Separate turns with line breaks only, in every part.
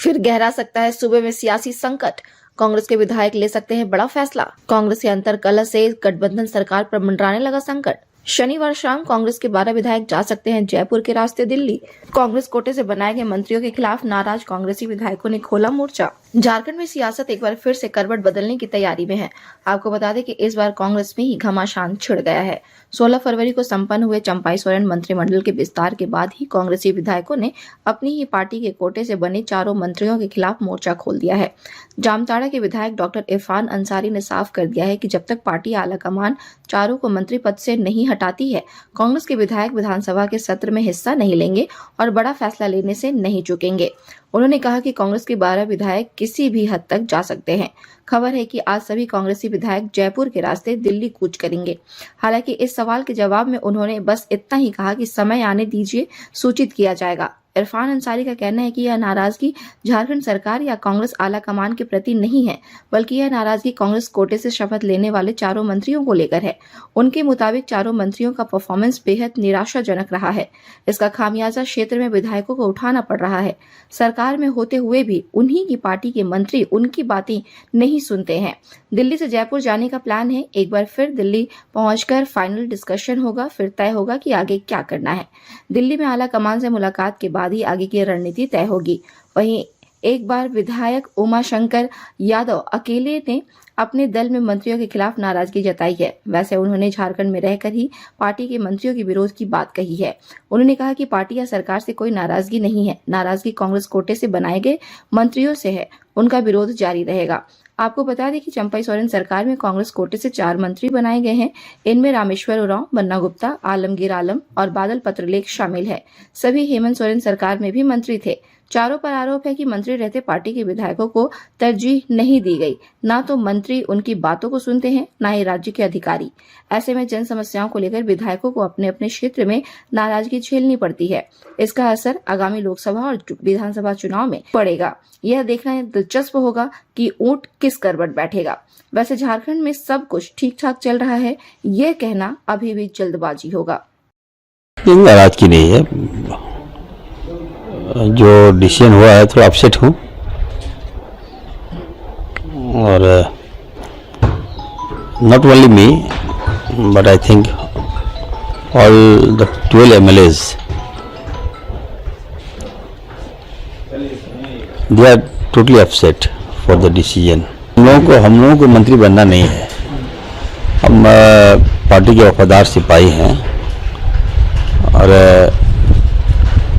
फिर गहरा सकता है सूबे में सियासी संकट। कांग्रेस के विधायक ले सकते हैं बड़ा फैसला। कांग्रेस के अंतर कलह से गठबंधन सरकार पर मंडराने लगा संकट। शनिवार शाम कांग्रेस के 12 विधायक जा सकते हैं जयपुर के रास्ते दिल्ली। कांग्रेस कोटे से बनाए गए मंत्रियों के खिलाफ नाराज कांग्रेसी विधायकों ने खोला मोर्चा। झारखंड में सियासत एक बार फिर से करवट बदलने की तैयारी में है। आपको बता दें कि इस बार कांग्रेस में ही घमासान छिड़ गया है। 16 फरवरी को संपन्न हुए चंपाई सोरेन मंत्रिमंडल के विस्तार के बाद ही कांग्रेसी विधायकों ने अपनी ही पार्टी के कोटे से बने चारों मंत्रियों के खिलाफ मोर्चा खोल दिया है। जामताड़ा के विधायक डॉक्टर इरफान अंसारी ने साफ कर दिया है कि जब तक पार्टी आलाकमान चारों को मंत्री पद से नहीं हटाती है, कांग्रेस के विधायक विधानसभा के सत्र में हिस्सा नहीं लेंगे और बड़ा फैसला लेने से नहीं चूकेंगे। उन्होंने कहा कि कांग्रेस के 12 विधायक किसी भी हद तक जा सकते हैं। खबर है कि आज सभी कांग्रेसी विधायक जयपुर के रास्ते दिल्ली कूच करेंगे। हालांकि इस सवाल के जवाब में उन्होंने बस इतना ही कहा कि समय आने दीजिए, सूचित किया जाएगा। इरफान अंसारी का कहना है कि यह नाराजगी झारखंड सरकार या कांग्रेस आला कमान के प्रति नहीं है, बल्कि यह नाराजगी कांग्रेस कोटे से शपथ लेने वाले चारों मंत्रियों को लेकर है। उनके मुताबिक चारों मंत्रियों का परफॉर्मेंस बेहद निराशाजनक रहा है। इसका खामियाजा क्षेत्र में विधायकों को उठाना पड़ रहा है। सरकार में होते हुए भी उन्हीं की पार्टी के मंत्री उनकी बातें नहीं सुनते हैं। दिल्ली से जयपुर जाने का प्लान है। एक बार फिर दिल्ली पहुंचकर फाइनल डिस्कशन होगा, फिर तय होगा कि आगे क्या करना है। दिल्ली में आला कमान से मुलाकात के बाद ही आगे की रणनीति तय होगी। वहीं एक बार विधायक उमाशंकर यादव अकेले ने अपने दल में मंत्रियों के खिलाफ नाराजगी जताई है। वैसे उन्होंने झारखंड में रहकर ही पार्टी के मंत्रियों के विरोध की बात कही है। उन्होंने कहा कि पार्टी या सरकार से कोई नाराजगी नहीं है, नाराजगी कांग्रेस कोटे से बनाए गए मंत्रियों से है। उनका विरोध जारी रहेगा। आपको बता दें कि चंपाई सोरेन सरकार में कांग्रेस कोटे से 4 मंत्री बनाए गए हैं। इनमें रामेश्वर उरांव, बन्ना गुप्ता, आलमगीर आलम और बादल पत्रलेख शामिल है। सभी हेमंत सोरेन सरकार में भी मंत्री थे। चारों पर आरोप है कि मंत्री रहते पार्टी के विधायकों को तरजीह नहीं दी गई। ना तो मंत्री उनकी बातों को सुनते हैं, ना ही राज्य के अधिकारी। ऐसे में जन समस्याओं को लेकर विधायकों को अपने अपने क्षेत्र में नाराजगी झेलनी पड़ती है। इसका असर आगामी लोकसभा और विधानसभा चुनाव में पड़ेगा। यह देखना दिलचस्प होगा कि ऊंट किस करवट बैठेगा। वैसे झारखंड में सब कुछ ठीक ठाक चल रहा है, यह कहना अभी भी जल्दबाजी होगा।
नाराजगी नहीं है, जो डिसीजन हुआ है थोड़ा अपसेट हूँ और not only me but I think all the 12 MLAs they are totally upset for the decision. हम लोगों को मंत्री बनना नहीं है। हम पार्टी के वफादार सिपाही हैं और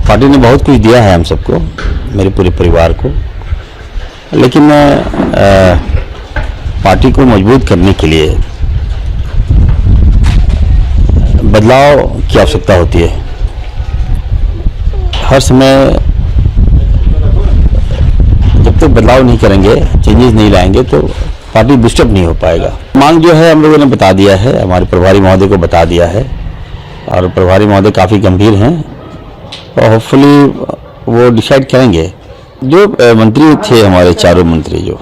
पार्टी ने बहुत कुछ दिया है हम सबको, मेरे पूरे परिवार को, लेकिन पार्टी को मजबूत करने के लिए बदलाव की आवश्यकता होती है। हर समय जब तक बदलाव नहीं करेंगे, चेंजेस नहीं लाएंगे तो पार्टी बूस्टअप नहीं हो पाएगा। मांग जो है हम लोगों ने बता दिया है, हमारे प्रभारी महोदय को बता दिया है और प्रभारी महोदय काफ़ी गंभीर हैं और होपफुली वो डिसाइड करेंगे। जो मंत्री थे हमारे चारों मंत्री, जो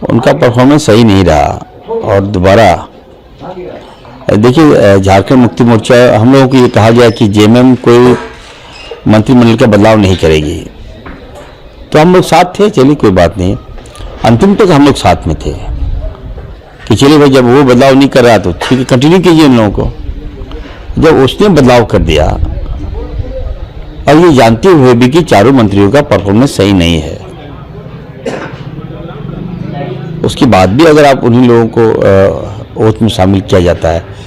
उनका परफॉर्मेंस सही नहीं रहा और दोबारा देखिए झारखंड मुक्ति मोर्चा हम लोगों को ये कहा गया कि जेएमएम कोई मंत्रिमंडल का बदलाव नहीं करेगी, तो हम लोग साथ थे। चलिए कोई बात नहीं, अंतिम तक हम लोग साथ में थे कि चलिए भाई जब वो बदलाव नहीं कर रहा तो ठीक है, कंटिन्यू कीजिए उन लोगों को। जब उसने बदलाव कर दिया और ये जानते हुए भी कि चारों मंत्रियों का परफॉर्मेंस सही नहीं है, उसके बाद भी अगर आप उन्हीं लोगों को ओथ में शामिल किया जाता है।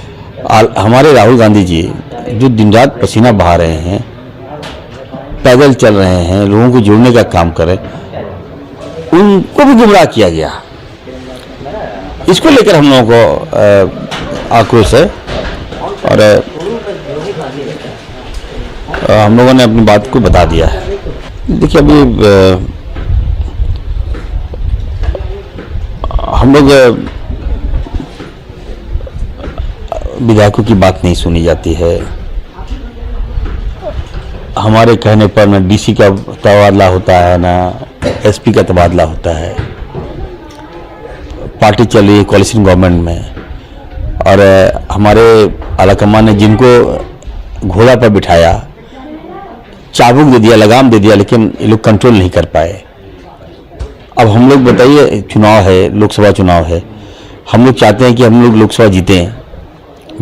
हमारे राहुल गांधी जी जो दिन रात पसीना बहा रहे हैं, पैदल चल रहे हैं, लोगों को जोड़ने का काम कर रहे हैं, उनको भी गुमराह किया गया। इसको लेकर हम लोगों को आक्रोश है और हम लोगों ने अपनी बात को बता दिया है। देखिए अभी हम लोग विधायकों की बात नहीं सुनी जाती है। हमारे कहने पर न डीसी का तबादला होता है, ना एसपी का तबादला होता है। पार्टी चल रही है कोalition गवर्नमेंट में और हमारे आलाकमान ने जिनको घोड़ा पर बिठाया, चाबुक दे दिया, लगाम दे दिया, लेकिन ये लोग कंट्रोल नहीं कर पाए। अब हम लोग बताइए, चुनाव है, लोकसभा चुनाव है, हम लोग चाहते हैं कि हम लोग लोकसभा जीतें,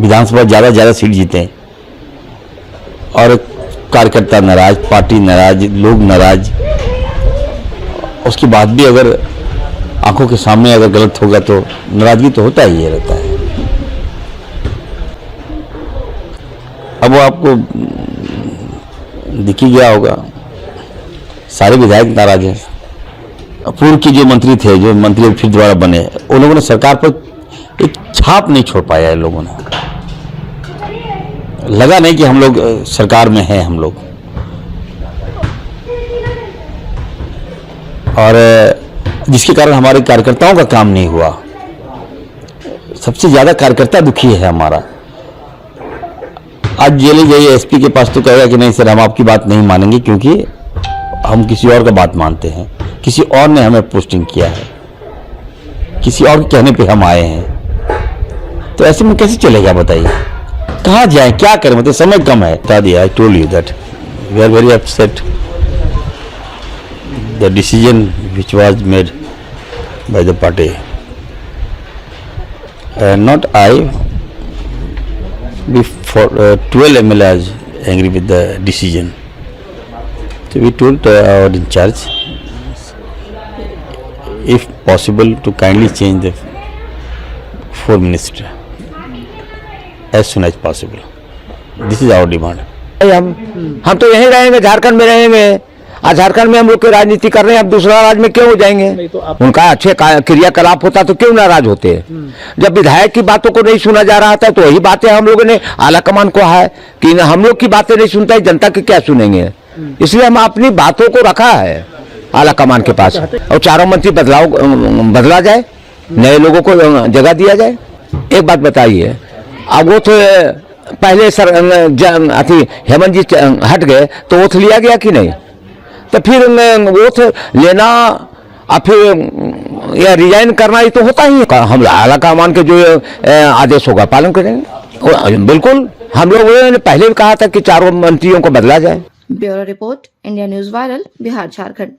विधानसभा ज़्यादा सीट जीतें, और कार्यकर्ता नाराज, पार्टी नाराज, लोग नाराज। उसके बाद भी अगर आंखों के सामने अगर गलत होगा तो नाराजगी तो होता ही रहता है। अब वो आपको दिख ही गया होगा, सारे विधायक नाराज हैं। पूर्व के जो मंत्री थे, जो मंत्री फिर दोबारा बने, उन लोगों ने सरकार पर एक छाप नहीं छोड़ पाया है। लोगों ने लगा नहीं कि हम लोग सरकार में हैं हम लोग। और जिसके कारण हमारे कार्यकर्ताओं का काम नहीं हुआ। सबसे ज्यादा कार्यकर्ता दुखी है हमारा। आज जेल जाइए एसपी के पास तो कहेगा कि नहीं सर, हम आपकी बात नहीं मानेंगे क्योंकि हम किसी और का बात मानते हैं, किसी और ने हमें पोस्टिंग किया है, किसी और के कहने पे हम आए हैं। तो ऐसे में कैसे चलेगा बताइए, कहाँ जाए, क्या करें? मतलब समय कम है। बता दिया, I told you that we are very upset the decision which was made by the party, not I, before 12 MLAs angry with the decision. So we told our in charge, if possible, to kindly change the 4 minister as soon as possible. This is our demand.
हम तो यहीं रहेंगे, झारखंड में रहेंगे। आज झारखंड में हम लोग की राजनीति कर रहे हैं, अब दूसरा राज्य में क्यों हो जाएंगे? तो उनका अच्छे क्रियाकलाप होता तो क्यों नाराज होते हैं? जब विधायक की बातों को नहीं सुना जा रहा था तो वही बातें हम लोगों ने आला कमान को है कि हम लोग की बातें नहीं सुनता है, जनता की क्या सुनेंगे? इसलिए हम अपनी बातों को रखा है आला कमान के पास, और चारों मंत्री बदला जाए, नए लोगों को जगह दिया जाए। एक बात बताइए, अब वो तो पहले हेमंत जी हट गए तो वो लिया गया कि नहीं? तो फिर वोट लेना और फिर या रिजाइन करना ही तो होता ही है। हम आला कमान के जो आदेश होगा पालन करेंगे। बिल्कुल, हम लोगों ने पहले भी कहा था कि चारों मंत्रियों को बदला जाए।
Bureau report, India news viral, Bihar Jharkhand.